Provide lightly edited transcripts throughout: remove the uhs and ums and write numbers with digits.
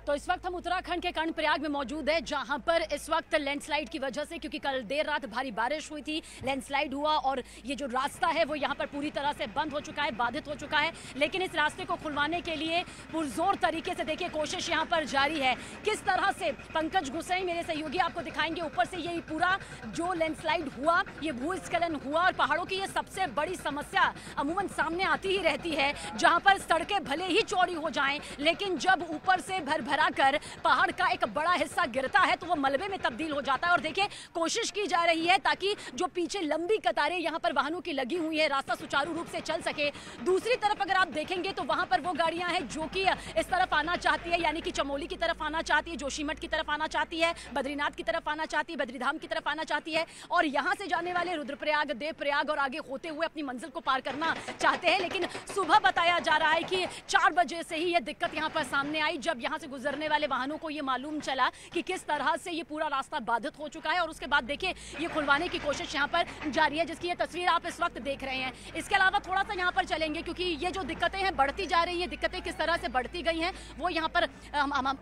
तो इस वक्त हम उत्तराखंड के कर्णप्रयाग में मौजूद है, जहां पर इस वक्त लैंडस्लाइड की वजह से, क्योंकि कल देर रात भारी बारिश हुई थी, लैंडस्लाइड हुआ और ये जो रास्ता है वो यहां पर पूरी तरह से बंद हो चुका है, बाधित हो चुका है। लेकिन इस रास्ते को खुलवाने के लिए पुरजोर तरीके से देखिए कोशिश यहां पर जारी है। किस तरह से पंकज गुसई मेरे सहयोगी आपको दिखाएंगे, ऊपर से ये पूरा जो लैंडस्लाइड हुआ, ये भूस्खलन हुआ और पहाड़ों की ये सबसे बड़ी समस्या अमूमन सामने आती ही रहती है, जहां पर सड़कें भले ही चौड़ी हो जाएं, लेकिन जब ऊपर से भर कर पहाड़ का एक बड़ा हिस्सा गिरता है तो वो मलबे में तब्दील हो जाता है। और देखिए कोशिश की जा रही है ताकि जो पीछे लंबी कतारें यहां पर वाहनों की लगी हुई है, रास्ता सुचारू रूप से चल सके। दूसरी तरफ अगर आप देखेंगे तो वहां पर वो गाड़ियां हैं जो कि इस तरफ आना चाहती है, यानी कि चमोली की तरफ आना चाहती है, जोशीमठ की तरफ आना चाहती है, बद्रीनाथ की तरफ आना चाहती है, बद्रीधाम की तरफ आना चाहती है और यहां से जाने वाले रुद्रप्रयाग, देवप्रयाग और आगे होते हुए अपनी मंजिल को पार करना चाहते हैं। लेकिन सुबह बताया जा रहा है कि 4 बजे से ही यह दिक्कत यहां पर सामने आई, जब यहां से गुजरने वाले वाहनों को ये मालूम चला कि किस तरह से ये पूरा रास्ता बाधित हो चुका है। और उसके बाद देखिए ये खुलवाने की कोशिश यहाँ पर जारी है, जिसकी ये तस्वीर आप इस वक्त देख रहे हैं। इसके अलावा थोड़ा सा यहाँ पर चलेंगे, क्योंकि ये जो दिक्कतें हैं बढ़ती जा रही हैं, दिक्कतें किस तरह से बढ़ती गई हैं वो यहाँ पर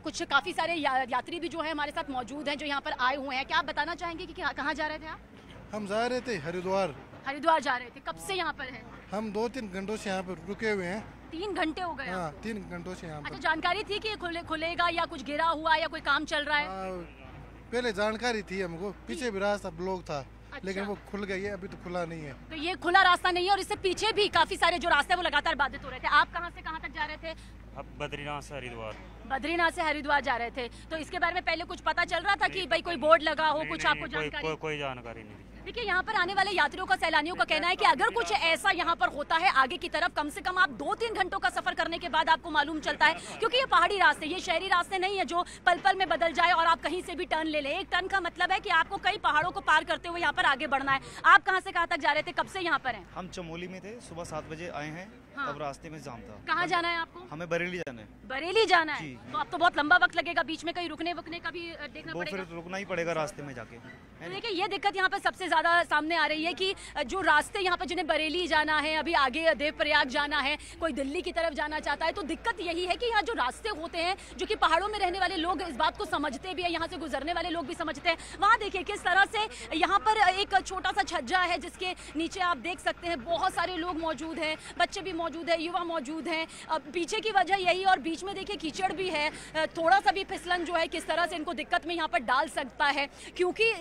कुछ काफ़ी सारे यात्री भी जो है हमारे साथ मौजूद हैं, जो यहाँ पर आए हुए हैं। क्या आप बताना चाहेंगे कि कहाँ जा रहे थे आप? हम जा रहे थे हरिद्वार जा रहे थे। कब से यहाँ पर है? हम 2-3 घंटों से यहाँ पर रुके हुए हैं। 3 घंटे हो गए? हाँ, 3 घंटों से यहाँ पर। अच्छा, जानकारी थी कि खुलेगा या कुछ गिरा हुआ या कोई काम चल रहा है? पहले जानकारी थी हमको, पीछे भी रास्ता ब्लॉक था। अच्छा। लेकिन वो खुल गई है, अभी तो खुला नहीं है। तो ये खुला रास्ता नहीं है और इससे पीछे भी काफी सारे जो रास्ते हैं वो लगातार बाधित हो रहे थे। आप कहाँ से कहाँ तक जा रहे थे? अब बद्रीनाथ से हरिद्वार। बद्रीनाथ से हरिद्वार जा रहे थे, तो इसके बारे में पहले कुछ पता चल रहा था कि भाई कोई बोर्ड लगा हो, कुछ आपको जानकारी? कोई जानकारी नहीं। देखिए यहाँ पर आने वाले यात्रियों का, सैलानियों का कहना है कि अगर कुछ ऐसा यहाँ पर होता है आगे की तरफ, कम से कम आप 2-3 घंटों का सफर करने के बाद आपको मालूम चलता है, क्योंकि ये पहाड़ी रास्ते, ये शहरी रास्ते नहीं है जो पल पल में बदल जाए और आप कहीं से भी टर्न ले लें। एक टर्न का मतलब है कि आपको कई पहाड़ों को पार करते हुए यहाँ पर आगे बढ़ना है। आप कहाँ से कहाँ तक जा रहे थे, कब से यहाँ पर हैं? हम चमोली में थे, सुबह 7 बजे आए हैं। हाँ। तब रास्ते में जाम था। कहाँ जाना है आपको? हमें बरेली जाना है। बरेली जाना है? तो अब तो बहुत लंबा वक्त लगेगा, बीच में कहीं रुकने वुकने का भी देखना पड़ेगा। फिर रुकना ही पड़ेगा रास्ते में जाके। तो देखिए ये दिक्कत यहाँ पर सबसे ज्यादा सामने आ रही है कि जो रास्ते यहाँ पर, जिन्हें बरेली जाना है, अभी आगे देवप्रयाग जाना है, कोई दिल्ली की तरफ जाना चाहता है, तो दिक्कत यही है कि यहाँ जो रास्ते होते हैं, जो कि पहाड़ों में रहने वाले लोग इस बात को समझते भी है, यहाँ से गुजरने वाले लोग भी समझते हैं। वहाँ देखिए किस तरह से यहाँ पर एक छोटा सा छज्जा है, जिसके नीचे आप देख सकते हैं बहुत सारे लोग मौजूद हैं, बच्चे भी मौजूद है, युवा मौजूद हैं। अब पीछे की वजह यही, और बीच में देखिए कीचड़ भी है, थोड़ा सा भी फिसलन जो है किस तरह से इनको दिक्कत में यहाँ पर डाल सकता है, क्योंकि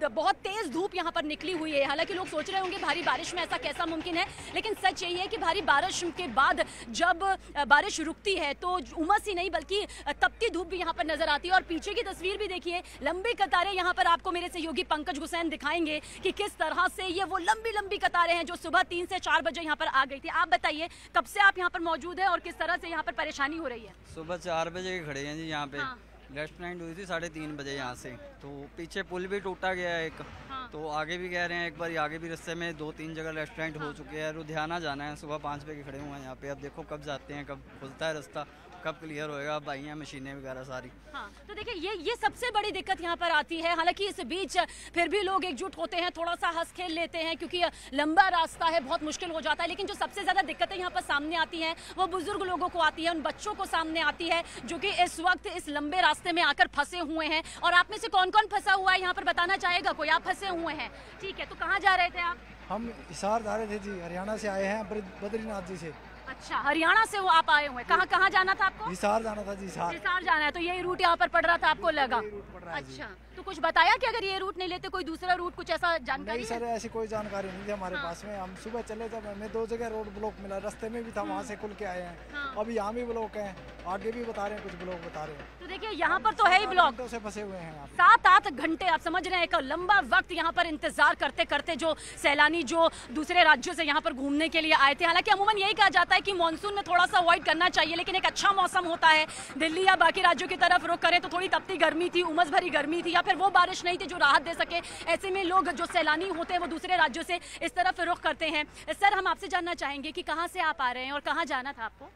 बहुत तेज धूप यहाँ पर निकली हुई है। हालांकि लोग सोच रहे होंगे भारी बारिश में ऐसा कैसा मुमकिन है, लेकिन सच यही है कि भारी बारिश के बाद जब बारिश रुकती है तो उमस ही नहीं बल्कि तपती धूप भी यहाँ पर नजर आती है। और पीछे की तस्वीर भी देखिए, लंबी कतारें यहाँ पर आपको मेरे सहयोगी पंकज गुसैन दिखाएंगे कि किस तरह से ये वो लंबी लंबी कतारें हैं जो सुबह 3 से 4 बजे यहाँ पर आ गई थी। आप बताइए कब से आप यहाँ पर मौजूद है और किस तरह से यहाँ पर परेशानी हो रही है? सुबह 4 बजे खड़े हैं जी यहाँ पे। हाँ। लैंडस्लाइड हुई थी 3:30 बजे यहाँ से, तो पीछे पुल भी टूटा गया है एक। हाँ। तो आगे भी कह रहे हैं, एक बार आगे भी रास्ते में 2-3 जगह लैंडस्लाइड हो चुके हैं। लुधियाना जाना है, सुबह 5 बजे खड़े हुए हैं यहाँ पे। अब देखो कब जाते हैं, कब खुलता है रास्ता, कब क्लियर होएगा। अब आई हैं मशीनें वगैरह सारी। हाँ, तो देखिए ये सबसे बड़ी दिक्कत यहाँ पर आती है। हालांकि इस बीच फिर भी लोग एकजुट होते हैं, थोड़ा सा हंस खेल लेते हैं, क्योंकि लंबा रास्ता है, बहुत मुश्किल हो जाता है। लेकिन जो सबसे ज्यादा दिक्कतें यहाँ पर सामने आती हैं वो बुजुर्ग लोगों को आती है, उन बच्चों को सामने आती है जो कि इस वक्त इस लंबे रास्ते में आकर फंसे हुए हैं। और आप में से कौन कौन फंसा हुआ है यहाँ पर बताना चाहेगा कोई? आप फंसे हुए हैं, ठीक है। तो कहाँ जा रहे थे आप? हम हिसार जा रहे थे जी, हरियाणा से आए हैं, बद्रीनाथ जी से। अच्छा, हरियाणा से वो आप आए हुए हैं। कहाँ जाना था आपको? हिसार जाना था जी। हिसार जाना है, तो यही रूट यहाँ पर पड़ रहा था, आपको लगा? अच्छा, तो कुछ बताया कि अगर ये रूट नहीं लेते कोई दूसरा रूट, कुछ ऐसा जानकारी? नहीं सर, ऐसी कोई जानकारी नहीं थी हमारे पास में। हम सुबह चले जब हमें 2 जगह रोड ब्लॉक मिला, रास्ते में भी था, वहाँ से खुल के आए हैं। अब यहाँ भी ब्लॉक है, आगे भी बता रहे हैं, कुछ ब्लॉक बता रहे हैं। तो देखिए यहाँ पर तो है ही ब्लॉक, से फंसे हुए हैं 7-8 घंटे। आप समझ रहे हैं, एक लंबा वक्त यहाँ पर इंतजार करते करते जो सैलानी जो दूसरे राज्यों से यहाँ पर घूमने के लिए आए थे। हालांकि अमूमन यही कहा जाता है कि मानसून में थोड़ा सा अवॉइड करना चाहिए, लेकिन एक अच्छा मौसम होता है। दिल्ली या बाकी राज्यों की तरफ रुख करें तो थोड़ी तपती गर्मी थी, उमस भरी गर्मी थी, या फिर वो बारिश नहीं थी जो राहत दे सके। ऐसे में लोग जो सैलानी होते हैं वो दूसरे राज्यों से इस तरफ रुख करते हैं। सर, हम आपसे जानना चाहेंगे कि कहाँ से आप आ रहे हैं और कहाँ जाना था आपको?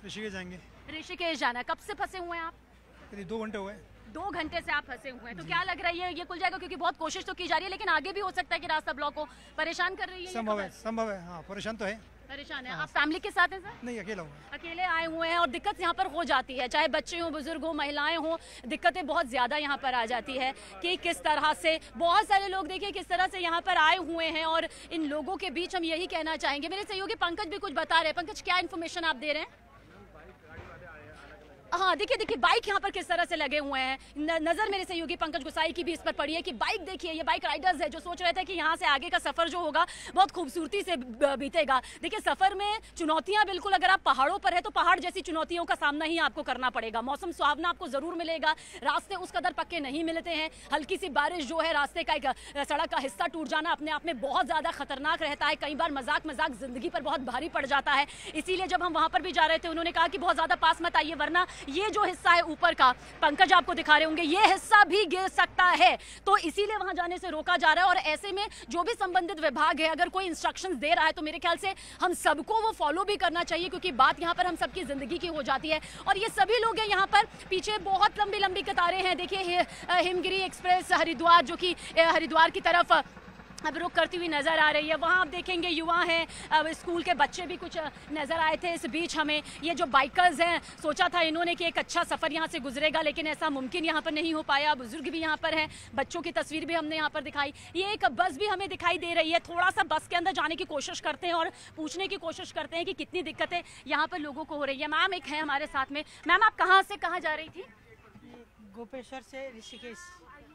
ऋषिकेश जाएंगे। ऋषिकेश जाना। कब से फंसे हुए हैं आप? 2 घंटे हुए। 2 घंटे से आप फंसे हुए हैं, तो क्या लग रहा है ये खुल जाएगा? क्योंकि बहुत कोशिश तो की जा रही है, लेकिन आगे भी हो सकता है कि रास्ता ब्लॉक हो। परेशान कर रही है? संभव है, हाँ, परेशान तो है। परेशान है। आप फैमिली के साथ हैं सर? नहीं, अकेला हूँ। अकेले आए हुए हैं और दिक्कत यहाँ पर हो जाती है, चाहे बच्चे हों, बुजुर्ग हों, महिलाएं हों, दिक्कतें बहुत ज़्यादा यहाँ पर आ जाती है कि किस तरह से बहुत सारे लोग देखिए किस तरह से यहाँ पर आए हुए हैं। और इन लोगों के बीच हम यही कहना चाहेंगे, मेरे सहयोगी पंकज भी कुछ बता रहे हैं। पंकज, क्या इन्फॉर्मेशन आप दे रहे हैं? हाँ, देखिए बाइक यहाँ पर किस तरह से लगे हुए हैं। नजर मेरे सहयोगी पंकज गुसाई की भी इस पर पड़ी है कि बाइक देखिए, ये बाइक राइडर्स है जो सोच रहे थे कि यहाँ से आगे का सफर जो होगा बहुत खूबसूरती से बीतेगा। देखिए सफर में चुनौतियां बिल्कुल, अगर आप पहाड़ों पर है तो पहाड़ जैसी चुनौतियों का सामना ही आपको करना पड़ेगा। मौसम सुहावना आपको जरूर मिलेगा, रास्ते उस कदर पक्के नहीं मिलते हैं। हल्की सी बारिश जो है, रास्ते का एक सड़क का हिस्सा टूट जाना अपने आप में बहुत ज्यादा खतरनाक रहता है। कई बार मजाक जिंदगी पर बहुत भारी पड़ जाता है। इसीलिए जब हम वहां पर भी जा रहे थे उन्होंने कहा कि बहुत ज्यादा पास मत आइए, वरना ये जो हिस्सा है ऊपर का, पंकज आपको दिखा रहे होंगे, ये हिस्सा भी गिर सकता है। तो इसीलिए वहां जाने से रोका जा रहा है। और ऐसे में जो भी संबंधित विभाग है अगर कोई इंस्ट्रक्शंस दे रहा है तो मेरे ख्याल से हम सबको वो फॉलो भी करना चाहिए, क्योंकि बात यहाँ पर हम सबकी जिंदगी की हो जाती है। और ये सभी लोग हैं यहाँ पर, पीछे बहुत लंबी लंबी कतारें हैं। देखिए हिमगिरी एक्सप्रेस हरिद्वार जो कि हरिद्वार की तरफ अब रुक करती हुई नजर आ रही है। वहाँ आप देखेंगे युवा हैं, अब स्कूल के बच्चे भी कुछ नजर आए थे इस बीच हमें। ये जो बाइकर्स हैं, सोचा था इन्होंने कि एक अच्छा सफर यहाँ से गुजरेगा, लेकिन ऐसा मुमकिन यहाँ पर नहीं हो पाया। बुजुर्ग भी यहाँ पर हैं, बच्चों की तस्वीर भी हमने यहाँ पर दिखाई। ये एक बस भी हमें दिखाई दे रही है। थोड़ा सा बस के अंदर जाने की कोशिश करते हैं और पूछने की कोशिश करते हैं कि कितनी दिक्कतें यहाँ पर लोगों को हो रही है। मैम एक है हमारे साथ में। मैम आप कहाँ से कहाँ जा रही थी? गोपेश्वर से ऋषिकेश।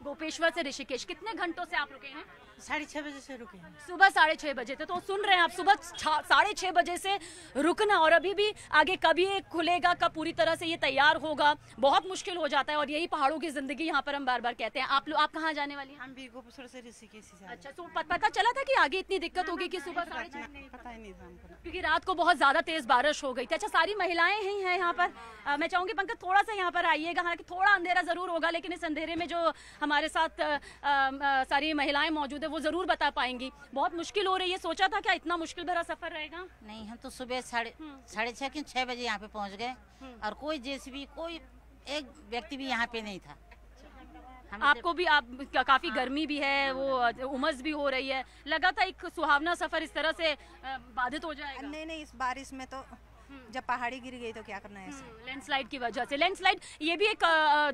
गोपेश्वर से ऋषिकेश। कितने घंटों से आप रुके हैं? 6:30 बजे से रुके हैं। सुबह 6:30 बजे थे। तो सुन रहे हैं आप, सुबह 6:30 बजे से रुकना, और अभी भी आगे कब ये खुलेगा, कब पूरी तरह से ये तैयार होगा, बहुत मुश्किल हो जाता है। और यही पहाड़ों की जिंदगी यहाँ पर हम बार बार कहते हैं। आप कहाँ जाने वाली हैं? हम भी गोपेश्वर से ऋषिकेश से। अच्छा, तो पता चला था कि आगे इतनी दिक्कत होगी कि सुबह 6:30? पता ही नहीं था हमको, क्योंकि रात को बहुत ज्यादा तेज बारिश हो गई थी। अच्छा, सारी महिलाएं ही हैं यहाँ पर। मैं चाहूंगी पंकज थोड़ा सा यहाँ पर आइएगा। हालांकि थोड़ा अंधेरा जरूर होगा, लेकिन इस अंधेरे में जो हमारे साथ सारी महिलाएं मौजूद है वो जरूर बता पाएंगी। बहुत मुश्किल हो रही है। सोचा था क्या इतना मुश्किल भरा सफर रहेगा? नहीं, हम तो सुबह 6:30 बजे यहाँ पे पहुँच गए और कोई जेसीबी, कोई एक व्यक्ति भी यहाँ पे नहीं था। आपको भी काफी गर्मी भी है, वो उमस भी हो रही है, लगा था एक सुहावना सफर इस तरह से बाधित हो जाएगा? नहीं, इस बारिश में तो जब पहाड़ी गिर गई तो क्या करना है ऐसे? लैंडस्लाइड की वजह से। लैंडस्लाइड ये भी एक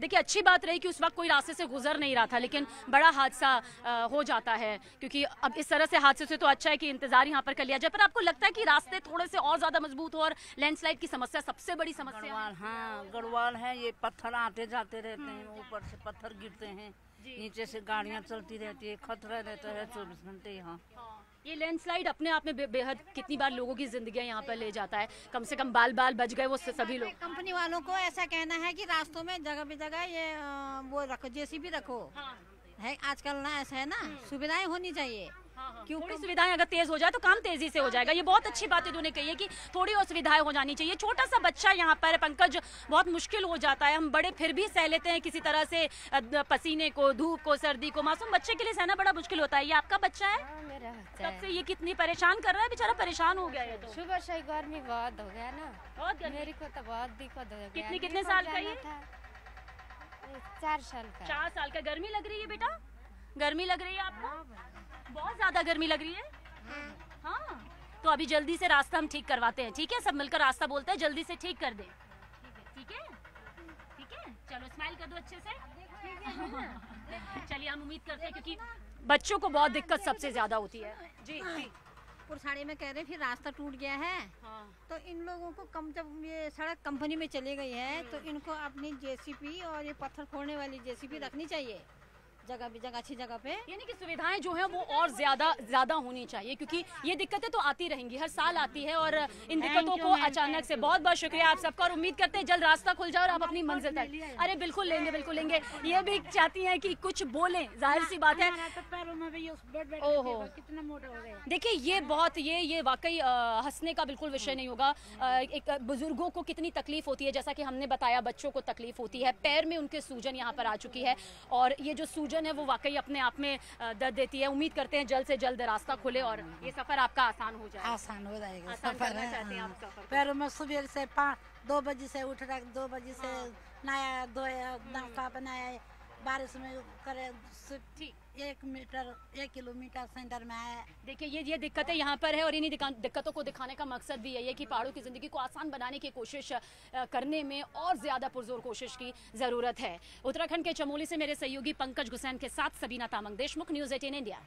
देखिए अच्छी बात रही कि उस वक्त कोई रास्ते से गुजर नहीं रहा था, लेकिन बड़ा हादसा हो जाता है। क्योंकि अब इस तरह से हादसे से तो अच्छा है कि इंतजार यहाँ पर कर लिया जाए। पर आपको लगता है कि रास्ते थोड़े से और ज्यादा मजबूत हो? और लैंडस्लाइड की समस्या सबसे बड़ी समस्या गढ़वाल, हाँ गढ़वाल है। ये पत्थर आते जाते रहते हैं, ऊपर से पत्थर गिरते हैं, नीचे से गाड़ियाँ चलती रहती है, खतरा रहता है 24 घंटे यहाँ। ये लैंडस्लाइड अपने आप में बेहद कितनी बार लोगों की जिंदगियां यहाँ पर ले जाता है। कम से कम बाल बच गए वो सभी लोग। कंपनी वालों को ऐसा कहना है कि रास्तों में जगह भी जगह ये वो रखो, जेसीबी रखो। है आजकल ना ऐसा है ना, सुविधाएं होनी चाहिए। क्यों? थोड़ी सुविधाएं अगर तेज हो जाए तो काम तेजी से हो जाएगा। ये बहुत अच्छी बात इन्होंने कही है कि थोड़ी और सुविधाएं हो जानी चाहिए। छोटा सा बच्चा यहाँ पर पंकज, बहुत मुश्किल हो जाता है। हम बड़े फिर भी सह लेते हैं किसी तरह से, पसीने को, धूप को, सर्दी को। मासूम बच्चे के लिए सहना बड़ा मुश्किल होता है। ये आपका बच्चा है? मेरा बच्चा तब से ये कितनी परेशान कर रहा है, बेचारा परेशान हो गया है। तो सुबह से गर्मी बहुत हो गया ना, बहुत गर्मी। मेरे को तो बहुत दिक्कत हो गया। कितने साल का ये? 4 साल का। 4 साल का। गर्मी लग रही है बेटा? गर्मी लग रही है आपको? बहुत ज्यादा गर्मी लग रही है। हाँ, तो अभी जल्दी से रास्ता हम ठीक करवाते हैं, ठीक है? सब मिलकर रास्ता बोलते हैं, जल्दी से ठीक कर दे। ठीक है, ठीक है, चलो स्माइल कर दो अच्छे से। चलिए, हम उम्मीद करते हैं, क्योंकि बच्चों को बहुत दिक्कत सबसे ज्यादा होती है। जी पुरसाड़ी में कह रहे फिर रास्ता टूट गया है। तो इन लोगों को जब ये सड़क कंपनी में चली गई है तो इनको अपनी जेसीबी और ये पत्थर फोड़ने वाली जेसीबी रखनी चाहिए जगह भी जगह, अच्छी जगह पे। यानी कि सुविधाएं जो हैं वो और ज्यादा होनी चाहिए, क्योंकि ये दिक्कतें तो आती रहेंगी, हर साल आती है। और इन दिक्कतों को अचानक से बहुत बहुत शुक्रिया आप सबका, और उम्मीद करते हैं जल्द रास्ता खुल जाए और आप अपनी मंजिल तक। अरे बिल्कुल लेंगे, बिल्कुल लेंगे। ये भी चाहती हैं कि कुछ बोलें, जाहिर सी बात है। ओहो, कितना मोटा हो गया। देखिए ये बहुत ये वाकई हंसने का बिल्कुल विषय नहीं होगा। एक बुजुर्गों को कितनी तकलीफ होती है, जैसा कि हमने बताया, बच्चों को तकलीफ होती है। पैर में उनके सूजन यहाँ पर आ चुकी है, और ये जो सूजन है वो वाकई अपने आप में दर्द देती है। उम्मीद करते हैं जल्द से जल्द रास्ता खुले और ये सफर आपका आसान हो जाए। आसान हो जाएगा सफर है। पैरों में सुबह से 2 बजे से उठ रहा, 2 बजे से नहाया धोया, नाश्ता बनाया, बारिश में करे एक मीटर 1 किलोमीटर सेंटर में है। देखिए ये दिक्कतें यहाँ पर है और इन्हीं दिक्कतों को दिखाने का मकसद भी यही है कि पहाड़ों की ज़िंदगी को आसान बनाने की कोशिश करने में और ज़्यादा पुरजोर कोशिश की ज़रूरत है। उत्तराखंड के चमोली से मेरे सहयोगी पंकज गुसैन के साथ सबीना तामंग देशमुख, न्यूज़ 18 इंडिया।